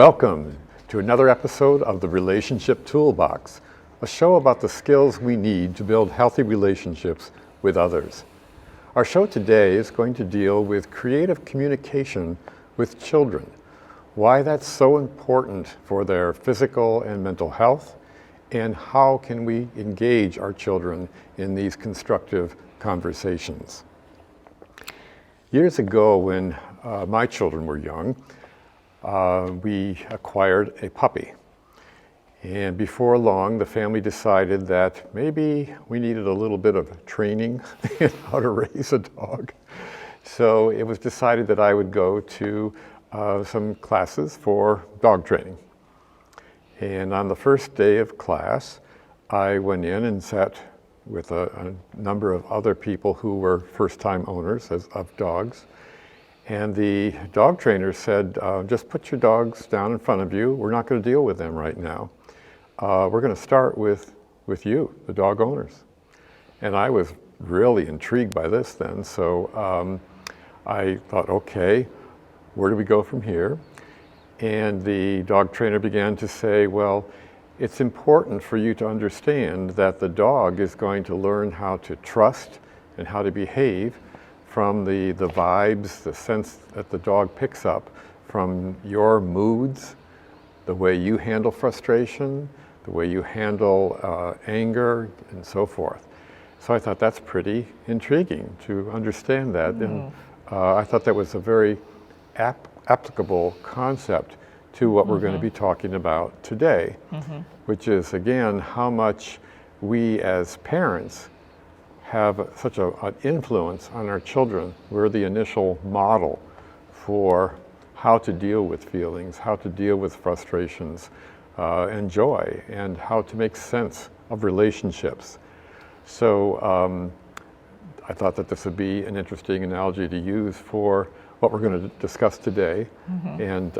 Welcome to another episode of the Relationship Toolbox, a show about the skills we need to build healthy relationships with others. Our show today is going to deal with creative communication with children, why that's so important for their physical and mental health, and how can we engage our children in these constructive conversations. Years ago, when my children were young, we acquired a puppy. And before long, the family decided that maybe we needed a little bit of training in how to raise a dog. So it was decided that I would go to some classes for dog training. And on the first day of class, I went in and sat with a number of other people who were first-time owners of dogs. And the dog trainer said, just put your dogs down in front of you. We're not going to deal with them right now. We're going to start with you, the dog owners. And I was really intrigued by this then. So I thought, okay, where do we go from here? And the dog trainer began to say, well, it's important for you to understand that the dog is going to learn how to trust and how to behave from the vibes, the sense that the dog picks up from your moods, the way you handle frustration, the way you handle anger, and so forth. So I thought that's pretty intriguing to understand that. And I thought that was a very applicable concept to what we're going to be talking about today, which is, again, how much we as parents have such an influence on our children. We're the initial model for how to deal with feelings, how to deal with frustrations and joy, and how to make sense of relationships. So I thought that this would be an interesting analogy to use for what we're going to discuss today. And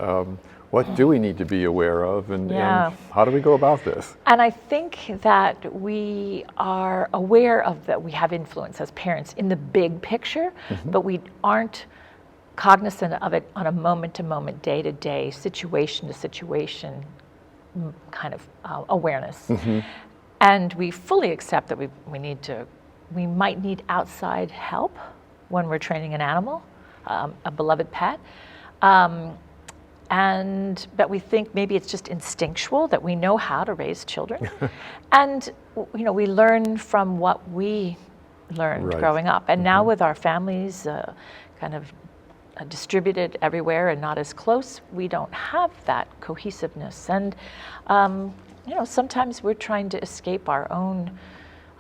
what do we need to be aware of, and how do we go about this? And I think that we are aware of that we have influence as parents in the big picture, but we aren't cognizant of it on a moment-to-moment, day-to-day, situation-to-situation kind of awareness. And we fully accept that we might need outside help when we're training an animal, a beloved pet. But we think maybe it's just instinctual that we know how to raise children. And we learn from what we learned growing up. And now with our families kind of distributed everywhere and not as close, we don't have that cohesiveness. And sometimes we're trying to escape our own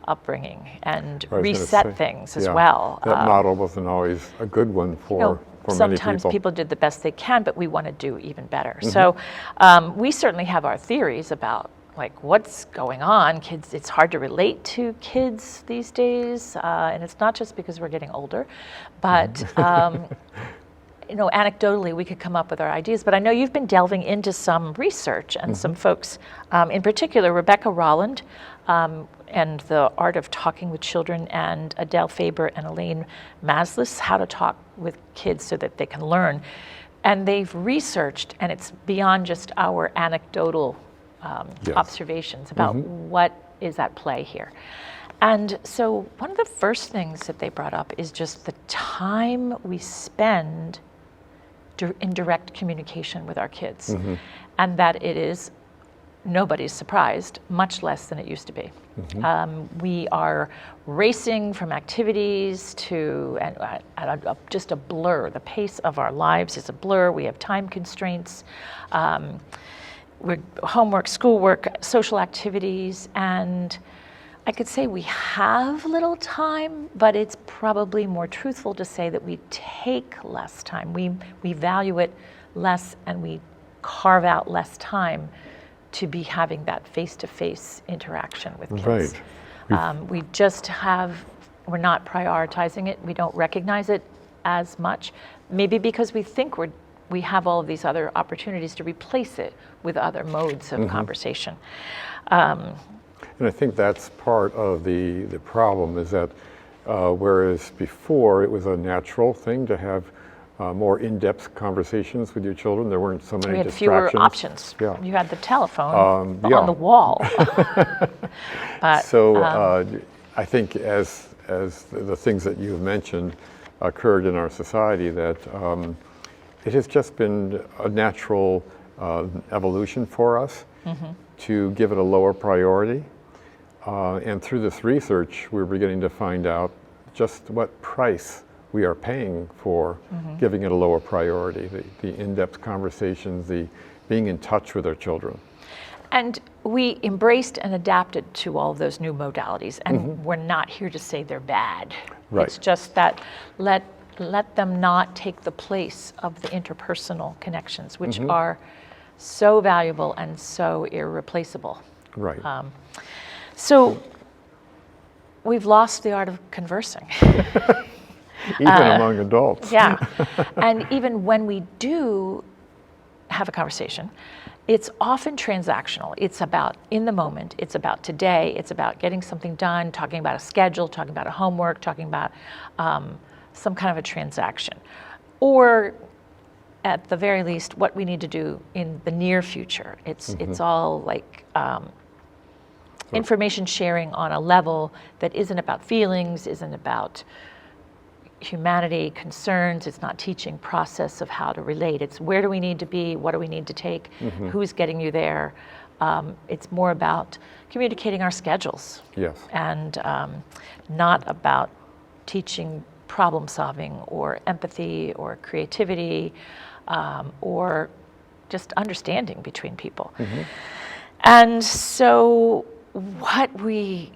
upbringing and reset things as well. That model wasn't always a good one for many sometimes people did the best they can, but we want to do even better. So we certainly have our theories about what's going on. Kids, it's hard to relate to kids these days, and it's not just because we're getting older, but anecdotally we could come up with our ideas. But I know you've been delving into some research and some folks, in particular Rebecca Rolland, and the Art of Talking with Children, and Adele Faber and Elaine Maslis, How to Talk with Kids so that they can learn. And they've researched, and it's beyond just our anecdotal observations about what is at play here. And so one of the first things that they brought up is just the time we spend in direct communication with our kids, and that it is, nobody's surprised, much less than it used to be. We are racing from activities to just a blur. The pace of our lives is a blur. We have time constraints, homework, schoolwork, social activities, and I could say we have little time, but it's probably more truthful to say that we take less time. We value it less, and we carve out less time to be having that face-to-face interaction with kids. We're not prioritizing it. We don't recognize it as much, maybe because we think we have all of these other opportunities to replace it with other modes of conversation. And I think that's part of the problem, is that whereas before it was a natural thing to have more in-depth conversations with your children? There weren't so many We had distractions. fewer options. Yeah. You had the telephone yeah. on the wall. But, So I think as the things that you've mentioned occurred in our society, that it has just been a natural evolution for us to give it a lower priority. And through this research, we're beginning to find out just what price we are paying for giving it a lower priority, the in-depth conversations, the being in touch with our children. And we embraced and adapted to all of those new modalities, and we're not here to say they're bad. Right. It's just that let them not take the place of the interpersonal connections, which are so valuable and so irreplaceable. Right. So we've lost the art of conversing. Even among adults. Yeah. And even when we do have a conversation, it's often transactional. It's about in the moment. It's about today. It's about getting something done, talking about a schedule, talking about a homework, talking about some kind of a transaction. Or at the very least, what we need to do in the near future. It's all like information sharing on a level that isn't about feelings, isn't about humanity, concerns. It's not teaching process of how to relate. It's where do we need to be? What do we need to take? Who's getting you there? It's more about communicating our schedules. Yes. And not about teaching problem solving or empathy or creativity or just understanding between people. And so what we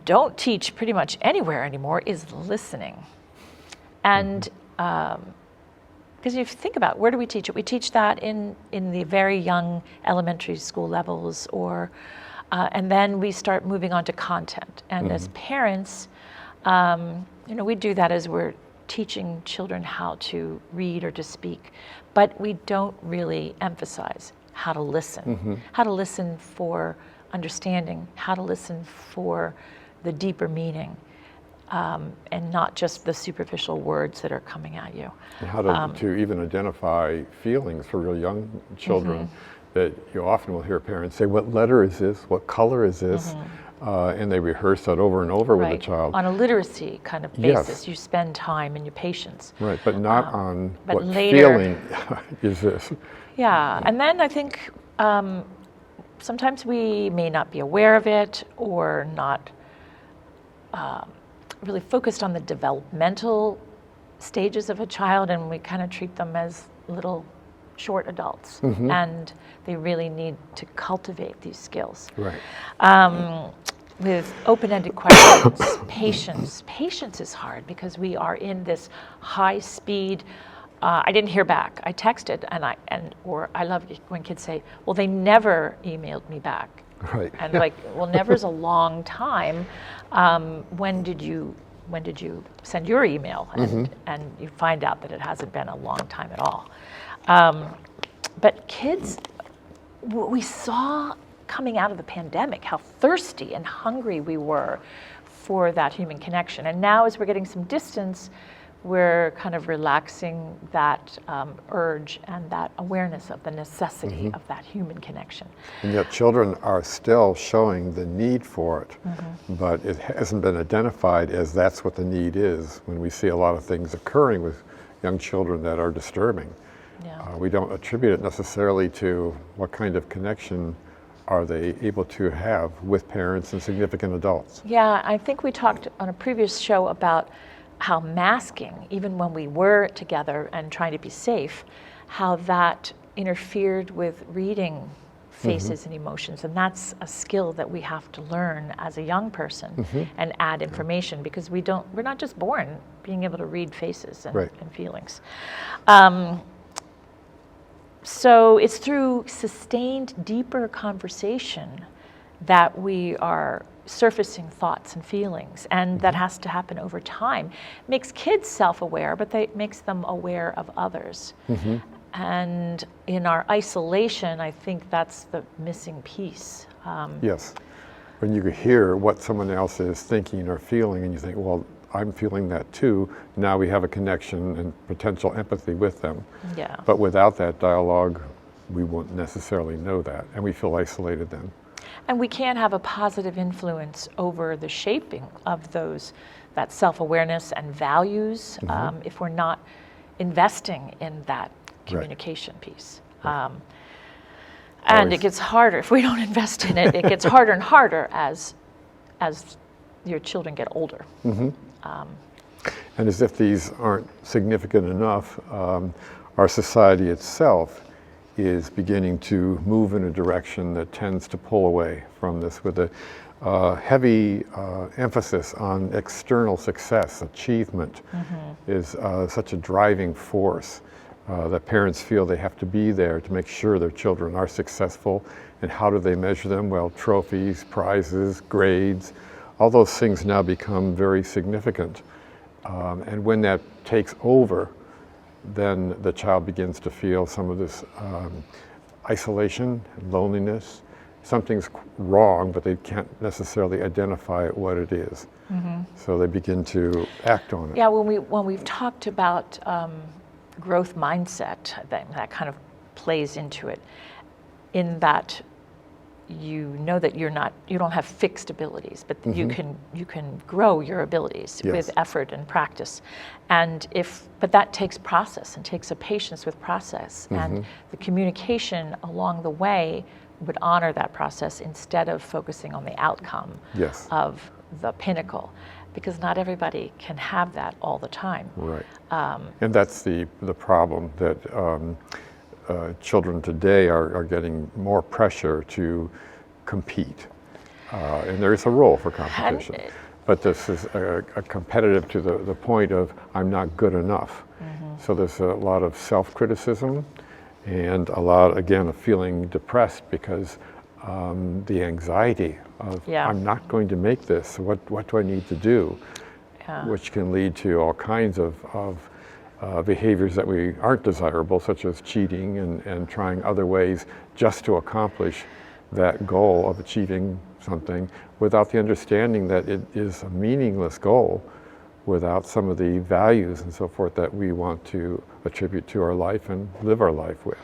don't teach pretty much anywhere anymore is listening. And because if you think about where do we teach it? We teach that in the very young elementary school levels, or and then we start moving on to content. And as parents, we do that as we're teaching children how to read or to speak, but we don't really emphasize how to listen, how to listen for understanding, how to listen for the deeper meaning. And not just the superficial words that are coming at you. And how to even identify feelings for real young children, that you often will hear parents say, what letter is this? What color is this? And they rehearse that over and over with the child. On a literacy kind of basis, you spend time and your patience. Right, but not on but what later, feeling is this? Yeah, and then I think sometimes we may not be aware of it or not really focused on the developmental stages of a child, and we kind of treat them as little short adults, and they really need to cultivate these skills. Right. With open-ended questions, patience. Patience is hard because we are in this high speed. I didn't hear back. I texted, or I love when kids say, "Well, they never emailed me back." Right. And like, well, never's a long time. When did you send your email? And you find out that it hasn't been a long time at all. But kids, we saw coming out of the pandemic how thirsty and hungry we were for that human connection. And now as we're getting some distance, we're kind of relaxing that urge and that awareness of the necessity of that human connection. And yet children are still showing the need for it, but it hasn't been identified as that's what the need is when we see a lot of things occurring with young children that are disturbing. Yeah. We don't attribute it necessarily to what kind of connection are they able to have with parents and significant adults. Yeah, I think we talked on a previous show about how masking, even when we were together and trying to be safe, how that interfered with reading faces and emotions. And that's a skill that we have to learn as a young person and add information, because we're not just born being able to read faces and, and feelings. So it's through sustained, deeper conversation that we are surfacing thoughts and feelings, and that has to happen over time. Makes kids self-aware, but it makes them aware of others. And in our isolation, I think that's the missing piece. Yes, when you hear what someone else is thinking or feeling, and you think, well, I'm feeling that too. Now we have a connection and potential empathy with them. Yeah. But without that dialogue, we won't necessarily know that, and we feel isolated then. And we can't have a positive influence over the shaping of that self-awareness and values if we're not investing in that communication piece. And it gets harder if we don't invest in it. It gets harder and harder as your children get older. And as if these aren't significant enough, our society itself is beginning to move in a direction that tends to pull away from this with a heavy emphasis on external success. Achievement is such a driving force that parents feel they have to be there to make sure their children are successful. And how do they measure them? Well, trophies, prizes, grades, all those things now become very significant. And when that takes over, then the child begins to feel some of this isolation, loneliness. Something's wrong, but they can't necessarily identify what it is. So they begin to act on it. Yeah, when we've talked about growth mindset, that kind of plays into it, in that you know that you don't have fixed abilities, but you can grow your abilities with effort and practice. But that takes process and takes a patience with process, and the communication along the way would honor that process instead of focusing on the outcome of the pinnacle, because not everybody can have that all the time. Right. And that's the problem, that children today are getting more pressure to compete. And there is a role for competition. But this is a competitive to the point of, I'm not good enough. So there's a lot of self-criticism and a lot, again, of feeling depressed because the anxiety of, I'm not going to make this, what do I need to do? Which can lead to all kinds of behaviors that we aren't desirable, such as cheating and trying other ways just to accomplish that goal of achieving something, without the understanding that it is a meaningless goal without some of the values and so forth that we want to attribute to our life and live our life with.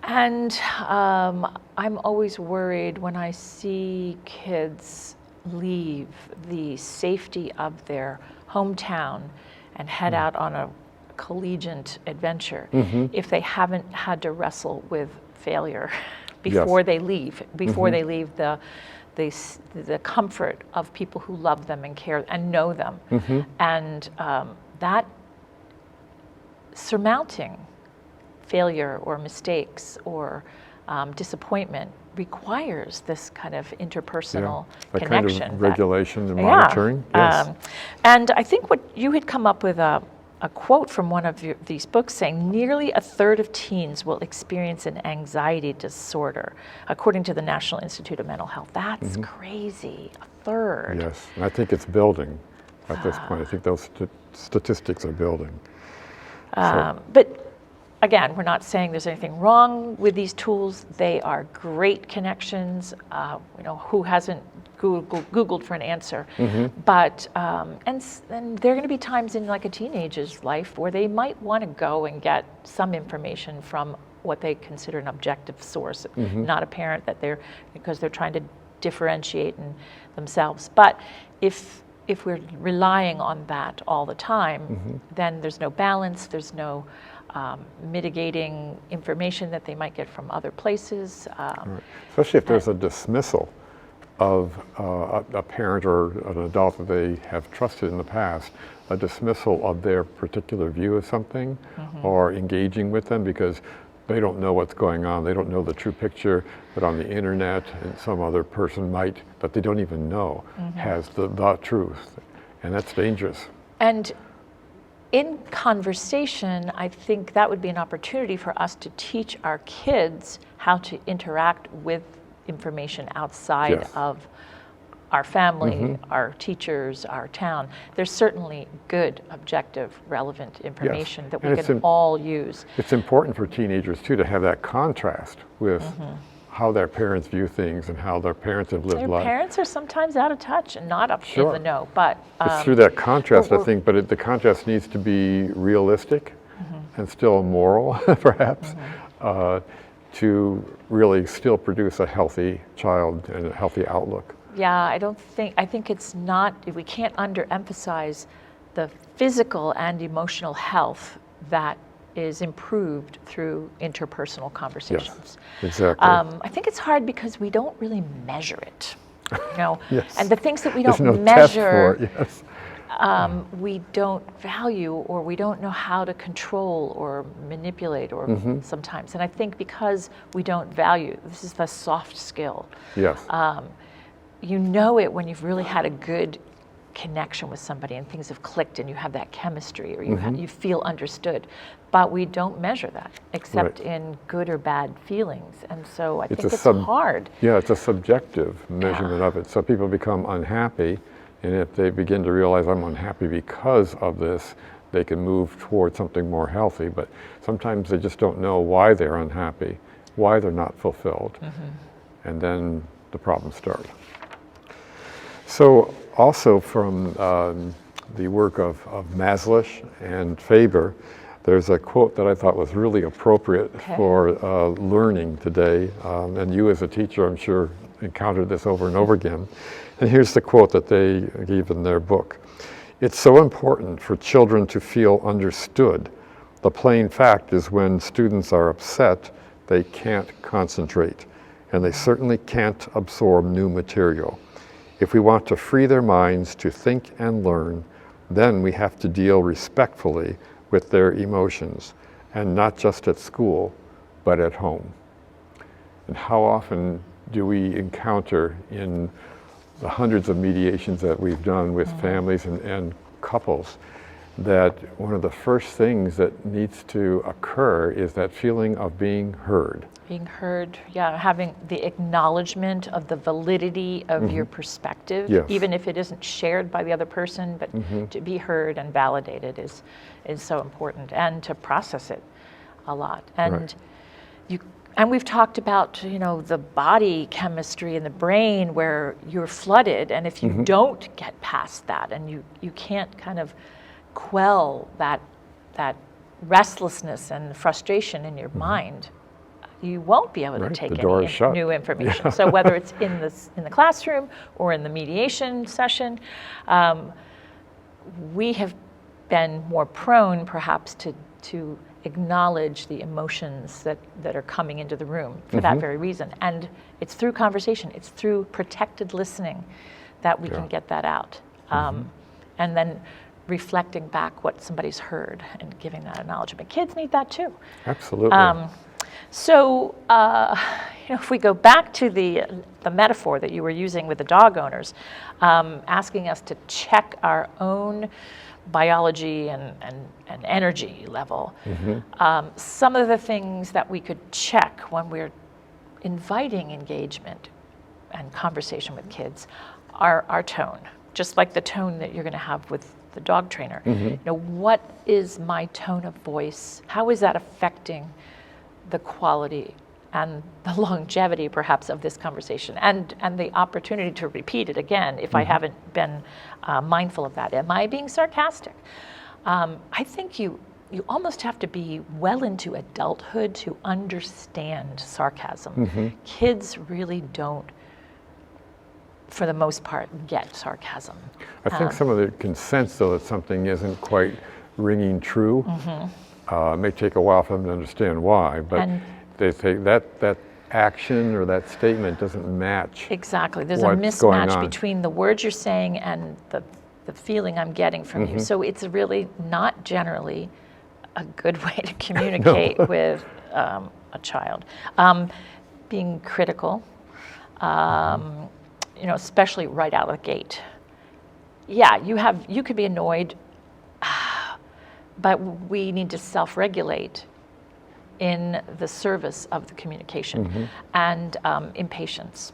And I'm always worried when I see kids leave the safety of their hometown and head out on a collegiate adventure if they haven't had to wrestle with failure before they leave, they leave the comfort of people who love them and care and know them. And that surmounting failure or mistakes or disappointment requires this kind of interpersonal connection. Kind of regulation and monitoring. And I think what you had come up with a quote from one of these books saying nearly a third of teens will experience an anxiety disorder, according to the National Institute of Mental Health. That's crazy, a third. Yes, and I think it's building at this point. I think those statistics are building. But again, we're not saying there's anything wrong with these tools. They are great connections. Who hasn't Googled for an answer? But and there are going to be times in like a teenager's life where they might want to go and get some information from what they consider an objective source, not a parent because they're trying to differentiate in themselves. But if we're relying on that all the time, then there's no balance. There's no mitigating information that they might get from other places. Right. Especially if there's a dismissal of a parent or an adult that they have trusted in the past, a dismissal of their particular view of something, or engaging with them because they don't know what's going on, they don't know the true picture, but on the internet and some other person might, that they don't even know, has the truth, and that's dangerous. And in conversation, I think that would be an opportunity for us to teach our kids how to interact with information outside of our family, our teachers, our town. There's certainly good, objective, relevant information that we can all use. It's important for teenagers too to have that contrast with how their parents view things and how their parents have lived Their life. parents are sometimes out of touch and not up Sure. in the know, but It's through that contrast, I or- think, but the contrast needs to be realistic and still moral, perhaps, to really still produce a healthy child and a healthy outlook. yeah, I think it's not, we can't underemphasize the physical and emotional health that is improved through interpersonal conversations. Exactly. I think it's hard because we don't really measure it, you know, Yes. and the things that we There's don't no test measure, for it, yes. we don't value, or we don't know how to control or manipulate, or sometimes. And I think because we don't value, this is the soft skill. Yes. You know it when you've really had a good connection with somebody and things have clicked and you have that chemistry, or you feel understood. But we don't measure that except Right. in good or bad feelings. And so I think a it's sub- hard. Yeah, it's a subjective measurement of it. So people become unhappy, and if they begin to realize I'm unhappy because of this, they can move toward something more healthy. But sometimes they just don't know why they're unhappy, why they're not fulfilled. And then the problems start. So also from the work of Maslow and Faber, there's a quote that I thought was really appropriate for learning today. And you as a teacher, I'm sure, encountered this over and over again. And here's the quote that they gave in their book. "It's so important for children to feel understood. The plain fact is when students are upset, they can't concentrate, and they certainly can't absorb new material. If we want to free their minds to think and learn, then we have to deal respectfully with their emotions, and not just at school, but at home." And how often do we encounter in the hundreds of mediations that we've done with families and couples that one of the first things that needs to occur is that feeling of being heard. Being heard, yeah, having the acknowledgement of the validity of your perspective, Yes. even if it isn't shared by the other person, but to be heard and validated is so important, and to process it a lot. And Right. and we've talked about, you know, the body chemistry in the brain where you're flooded, and if you don't get past that, and you can't kind of quell that restlessness and frustration in your mind, you won't be able to Right, take the door any is shut. new information. So whether it's in the classroom or in the mediation session, we have been more prone perhaps to acknowledge the emotions that are coming into the room for that very reason. And it's through conversation, it's through protected listening that we can get that out. And then reflecting back what somebody's heard and giving that acknowledgement. Kids need that too. Absolutely. So, if we go back to the metaphor that you were using with the dog owners, asking us to check our own biology and energy level, some of the things that we could check when we're inviting engagement and conversation with kids are our tone, just like the tone that you're going to have with the dog trainer. You know, what is my tone of voice? How is that affecting the quality and the longevity, perhaps, of this conversation, and the opportunity to repeat it again if I haven't been mindful of that? Am I being sarcastic? I think you almost have to be well into adulthood to understand sarcasm. Kids really don't, for the most part, get sarcasm. I think some of it can sense, though, that something isn't quite ringing true. It may take a while for them to understand why, but And- they say that action or that statement doesn't match. Exactly. There's what's a going mismatch on. between the words you're saying and the feeling I'm getting from you. So it's really not generally a good way to communicate with a child. Being critical, especially right out of the gate. Yeah, you could be annoyed, but we need to self-regulate in the service of the communication, and impatience.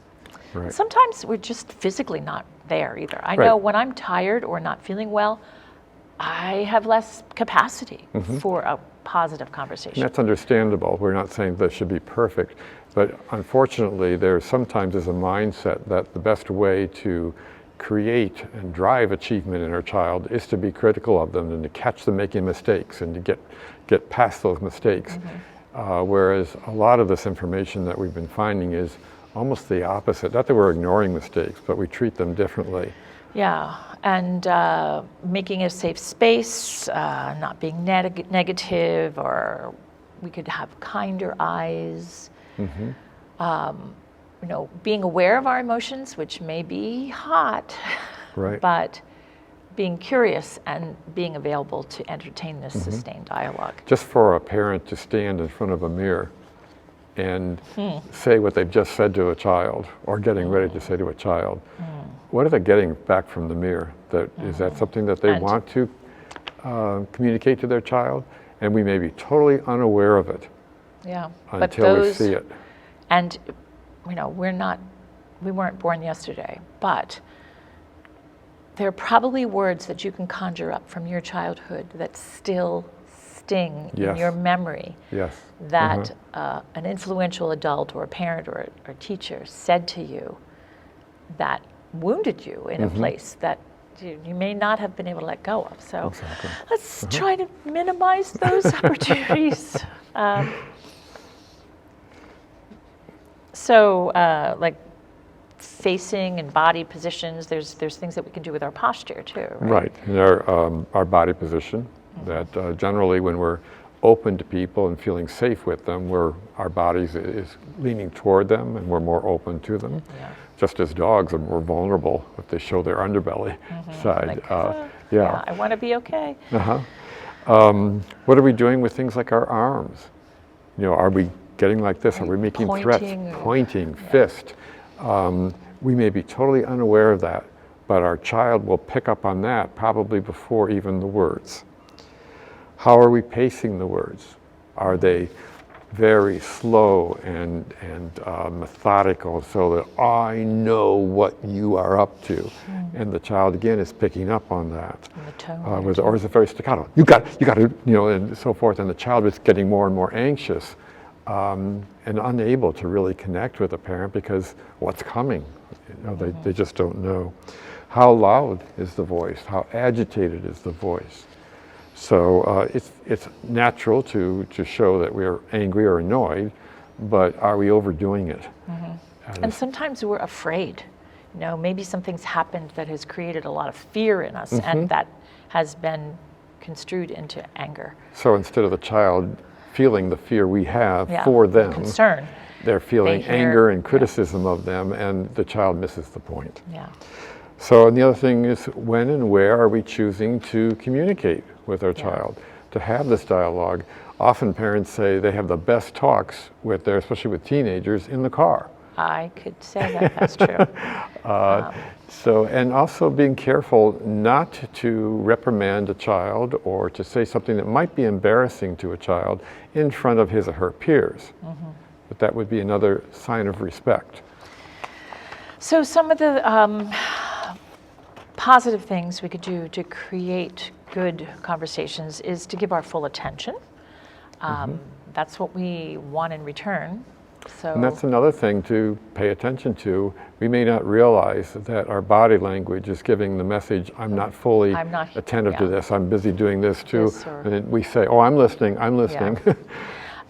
Right. Sometimes we're just physically not there either. I know when I'm tired or not feeling well, I have less capacity for positive And conversation. that's understandable. We're not saying that should be perfect, but unfortunately there sometimes is a mindset that the best way to create and drive achievement in our child is to be critical of them and to catch them making mistakes and to get past those mistakes. Whereas a lot of this information that we've been finding is almost the opposite. Not that we're ignoring mistakes, but we treat them differently. Yeah, and making a safe space, not being negative, or we could have kinder eyes. You know, being aware of our emotions, which may be hot, Right. but being curious and being available to entertain this sustained dialogue. Just for a parent to stand in front of a mirror and say what they've just said to a child or getting ready to say to a child, what are they getting back from the mirror? Is that something that they want to communicate to their child? And we may be totally unaware of it until we see it. And you know, we weren't born yesterday, but there are probably words that you can conjure up from your childhood that still sting in your memory. Yes. That an influential adult or a parent or a teacher said to you that wounded you in a place that you may not have been able to let go of. So let's try to minimize those opportunities. Like facing and body positions, there's things that we can do with our posture too, right? Right, and our body position, that generally when we're open to people and feeling safe with them, our bodies is leaning toward them and we're more open to them. Just as dogs are more vulnerable if they show their underbelly side. Like, I want to be okay. What are we doing with things like our arms? You know, are we getting like this? Are we making threats? Pointing, fist. We may be totally unaware of that, but our child will pick up on that probably before even the words. How are we pacing the words? Are they very slow and methodical so that I know what you are up to? And the child again is picking up on that. And the tone. Or is it very staccato? You got to, you know, and so forth. And the child is getting more and more anxious and unable to really connect with the parent because what's coming? You know, they just don't know. How loud is the voice? How agitated is the voice? So it's natural to show that we're angry or annoyed, but are we overdoing it? And sometimes we're afraid. You know, maybe something's happened that has created a lot of fear in us, and that has been construed into anger. So instead of the child feeling the fear we have for them, concern, they're feeling anger and criticism of them, and the child misses the point. So, and the other thing is, when and where are we choosing to communicate with our child, to have this dialogue? Often parents say they have the best talks with especially with teenagers, in the car. I could say that's true. So, and also being careful not to reprimand a child or to say something that might be embarrassing to a child in front of his or her peers. But that would be another sign of respect. So some of the positive things we could do to create good conversations is to give our full attention. That's what we want in return. So, and that's another thing to pay attention to. We may not realize that our body language is giving the message, I'm not fully attentive to this, I'm busy doing this too. And then we say, oh, I'm listening.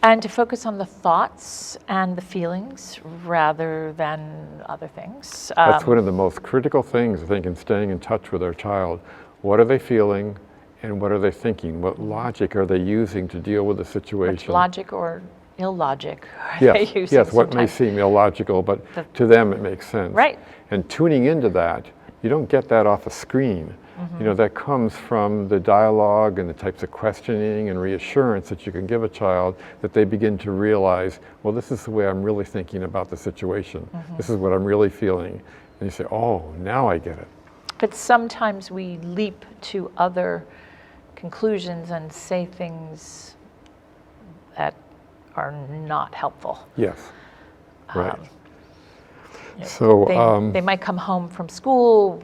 And to focus on the thoughts and the feelings rather than other things. That's one of the most critical things, I think, in staying in touch with our child. What are they feeling and what are they thinking? What logic are they using to deal with the situation? Which logic or illogic are they using? Yes, what may seem illogical, but to them it makes sense. Right. And tuning into that, you don't get that off a screen. You know, that comes from the dialogue and the types of questioning and reassurance that you can give a child, that they begin to realize, well, this is the way I'm really thinking about the situation. This is what I'm really feeling. And you say, oh, now I get it. But sometimes we leap to other conclusions and say things that are not helpful. Yes, right. They might come home from school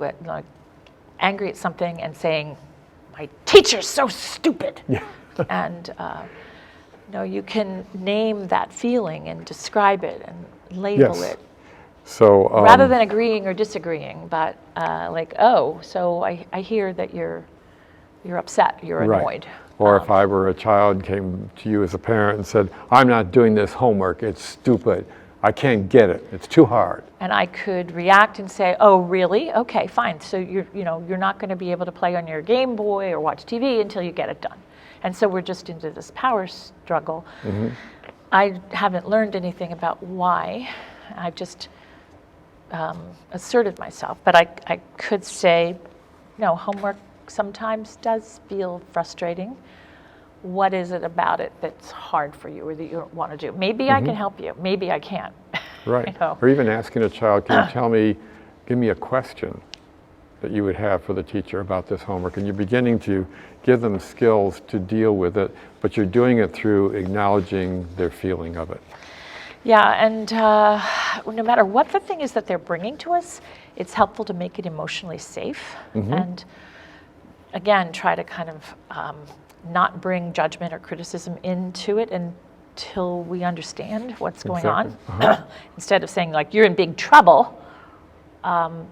angry at something and saying, my teacher's so stupid. And you can name that feeling and describe it and label it. So rather than agreeing or disagreeing, but so I hear that you're upset, you're annoyed. Or if I were a child, came to you as a parent and said, I'm not doing this homework, it's stupid, I can't get it, it's too hard. And I could react and say, oh, really? Okay, fine. So you're not going to be able to play on your Game Boy or watch TV until you get it done. And so we're just into this power struggle. Mm-hmm. I haven't learned anything about why. I've just asserted myself. But I could say, homework sometimes does feel frustrating. What is it about it that's hard for you or that you don't want to do? Maybe I can help you. Maybe I can't. Right. Or even asking a child, can you give me a question that you would have for the teacher about this homework? And you're beginning to give them skills to deal with it, but you're doing it through acknowledging their feeling of it. Yeah, and no matter what the thing is that they're bringing to us, it's helpful to make it emotionally safe. Mm-hmm. And again, try to kind of not bring judgment or criticism into it until we understand what's going on. Uh-huh. Instead of saying, like, you're in big trouble,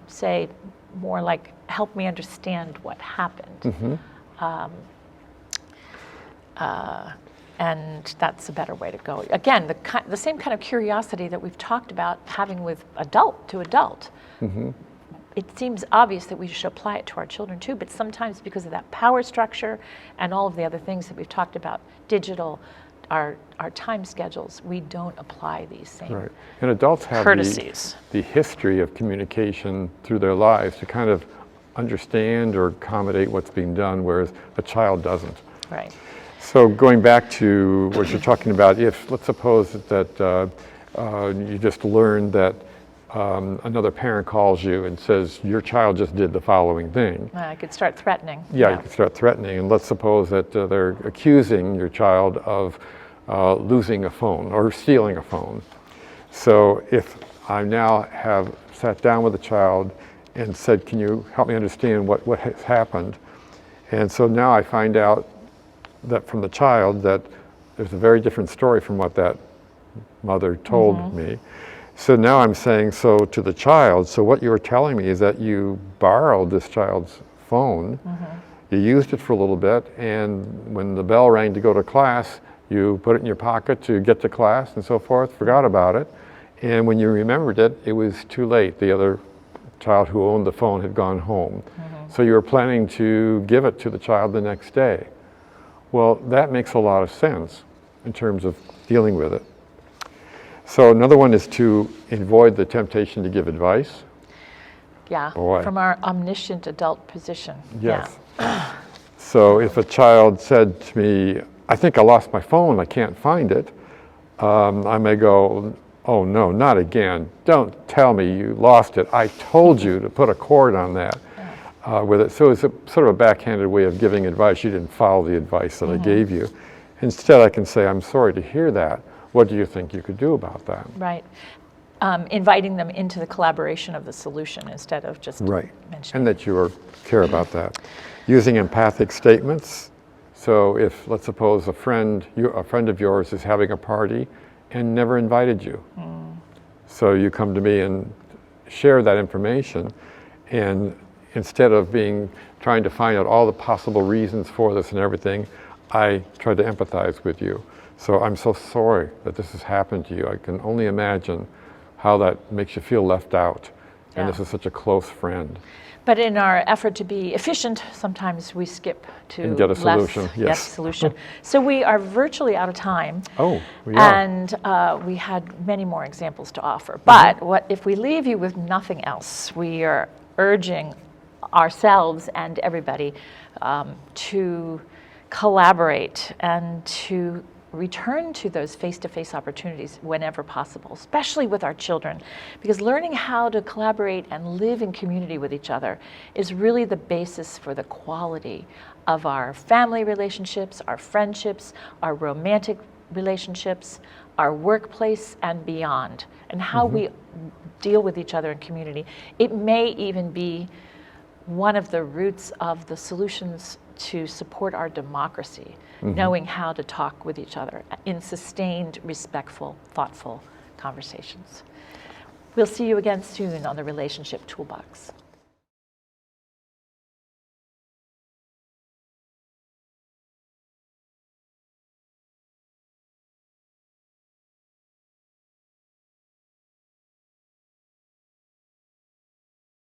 say more like, help me understand what happened. Mm-hmm. And that's a better way to go. Again, the same kind of curiosity that we've talked about having with adult to adult. Mm-hmm. It seems obvious that we should apply it to our children too, but sometimes because of that power structure and all of the other things that we've talked about, digital, our time schedules, we don't apply these same right. And adults have courtesies. The history of communication through their lives to kind of understand or accommodate what's being done, whereas a child doesn't. Right. So going back to what you're talking about, if let's suppose that you just learned that another parent calls you and says, your child just did the following thing. I could start threatening. Yeah, you could start threatening. And let's suppose that they're accusing your child of losing a phone or stealing a phone. So if I now have sat down with the child and said, can you help me understand what has happened? And so now I find out that from the child that there's a very different story from what that mother told mm-hmm. me. So now I'm saying to the child, so what you were telling me is that you borrowed this child's phone, mm-hmm. you used it for a little bit, and when the bell rang to go to class, you put it in your pocket to get to class and so forth, forgot about it, and when you remembered it, it was too late. The other child who owned the phone had gone home. Mm-hmm. So you were planning to give it to the child the next day. Well, that makes a lot of sense in terms of dealing with it. So another one is to avoid the temptation to give advice. Yeah, from our omniscient adult position. Yes. Yeah. So if a child said to me, I think I lost my phone, I can't find it, I may go, oh no, not again. Don't tell me you lost it. I told you to put a cord on that with it. So it's sort of a backhanded way of giving advice. You didn't follow the advice that mm-hmm. I gave you. Instead, I can say, I'm sorry to hear that. What do you think you could do about that? Right. Inviting them into the collaboration of the solution instead of just mentioning. And that you care about that. Using empathic statements. So if, let's suppose, a friend of yours is having a party and never invited you. Mm. So you come to me and share that information, and instead of trying to find out all the possible reasons for this and everything, I try to empathize with you. So I'm so sorry that this has happened to you. I can only imagine how that makes you feel left out. Yeah. And this is such a close friend. But in our effort to be efficient, sometimes we skip to and get a solution. Yes, solution. So we are virtually out of time. Oh, we are. And we had many more examples to offer. But mm-hmm. If we leave you with nothing else, we are urging ourselves and everybody to collaborate and to return to those face-to-face opportunities whenever possible, especially with our children, because learning how to collaborate and live in community with each other is really the basis for the quality of our family relationships, our friendships, our romantic relationships, our workplace and beyond, and how mm-hmm. we deal with each other in community. It may even be one of the roots of the solutions to support our democracy, knowing how to talk with each other in sustained, respectful, thoughtful conversations. We'll see you again soon on the Relationship Toolbox.